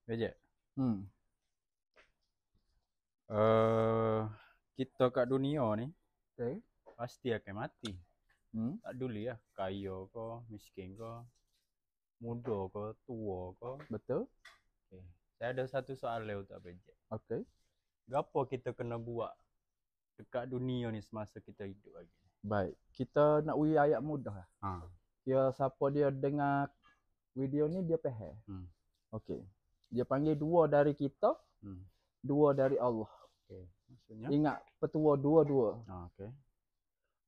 Beje. Hmm. Kita kat dunia ni Okay. pasti akan mati. Tak peduli lah, kaya ke, miskin ke, muda ke, tua ke. Betul. Okay. Saya ada satu soalan untuk Beje. Okay. Gapo kita kena buat dekat dunia ni semasa kita hidup lagi? Baik. Kita nak uji ayat mudah lah. Ha. Dia siapa dia dengar video ni dia faham. Okey. Dia panggil dua dari kita, dua dari Allah. Okey. Maksudnya? Ingat petua dua-dua. Okey.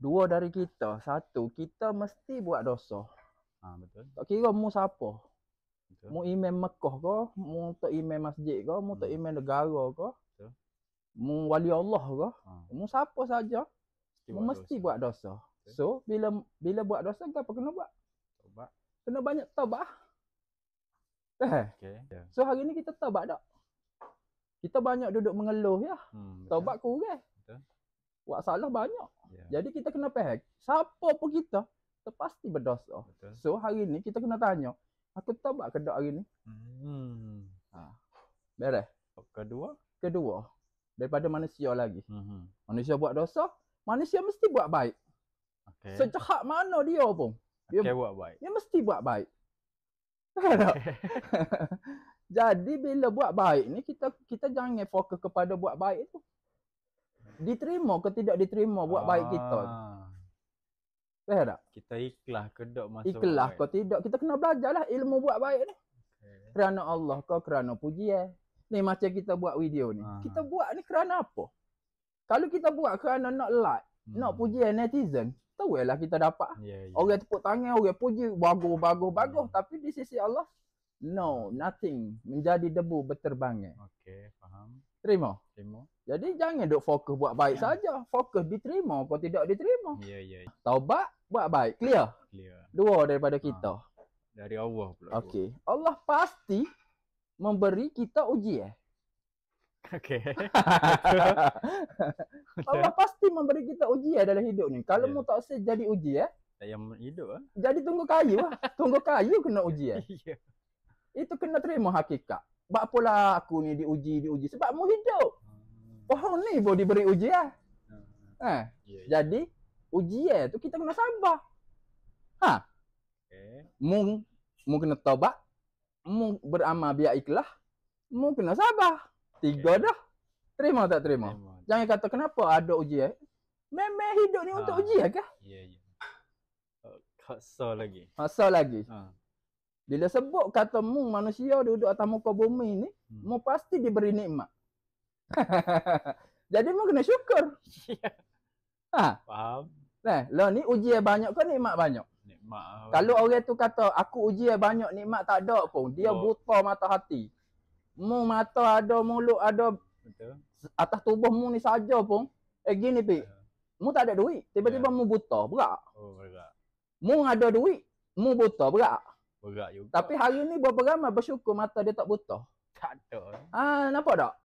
Dua dari kita. Satu, kita mesti buat dosa. Betul. Tak kira mu siapa. Betul. Mu imam Mekah ke, mu tok imam masjid ke, mu tok imam negara ke. Betul. Mu wali Allah ke, mu siapa saja, mu mesti buat dosa. Betul. So, bila buat dosa apa kena buat? Taubat. Kena banyak taubat. Okey. Yeah. So hari ni kita taubat tak? Kita banyak duduk mengeluh ya. Taubat kurang. Betul. Buat salah banyak. Yeah. Jadi kita kena faham, siapa pun kita pasti berdosa. Betul. So hari ni kita kena tanya, aku taubat ke tak hari ni? Beres. Kedua, daripada manusia lagi. Manusia buat dosa, manusia mesti buat baik. Okay. Sejahat mana dia pun, dia buat baik. Dia mesti buat baik. Jadi bila buat baik ni kita jangan fokus kepada buat baik tu. Diterima ke tidak diterima buat baik kita. Faham tak? Kita ikhlas ke tak masuk ikhlas ke tidak, kita kena belajarlah ilmu buat baik ni. Kerana Allah ke kerana pujian. Ni macam kita buat video ni. Kita buat ni kerana apa? Kalau kita buat kerana nak like, nak pujian netizen, tahulah kita dapat. Orang tepuk tangan, orang puji, bagus. Tapi di sisi Allah, no, nothing. Menjadi debu berterbangan. Okey, faham. Terima? Terima. Jadi jangan duk fokus buat baik saja. Fokus diterima atau tidak diterima. Ya. Taubat, buat baik. Clear? Dua daripada kita. Dari Allah pula. Okey. Allah pasti memberi kita ujian. Okey. Allah pasti memberi kita ujian dalam hidup ni. Kalau mu tak usah jadi ujian, yang hidup jadi tunggu kayu lah. Tunggu kayu kena ujian. Itu kena terima hakikat. Sebab apalah aku ni diuji. Sebab mu hidup. Pohon ni boleh diberi ujian. Jadi, ujian tu kita kena sabar. Mu kena taubat. Mu beramal biar ikhlas. Mu kena sabar. Tiga dah. Terima tak terima? Jangan kata kenapa ada ujian. Memang hidup ni untuk ujian kah? Ya. Masa lagi. Bila sebut kata mu manusia duduk atas muka bumi ni, mu pasti diberi nikmat. Jadi mu kena syukur. Faham. Lah ni ujian banyak ke nikmat banyak? Nikmat. Kalau orang tu kata aku ujian banyak nikmat tak ada pun, dia buta mata hati. Mu mata ada, mulut ada. Betul. Atas tubuh mu ni saja pun, gini pi. Mu tak ada duit, tiba-tiba mu buta, berat. Berat. Mu ada duit, mu buta, berat. Berat juga. Tapi hari ni berapa ramai bersyukur mata dia tak buta. Tak ada. Nampak tak?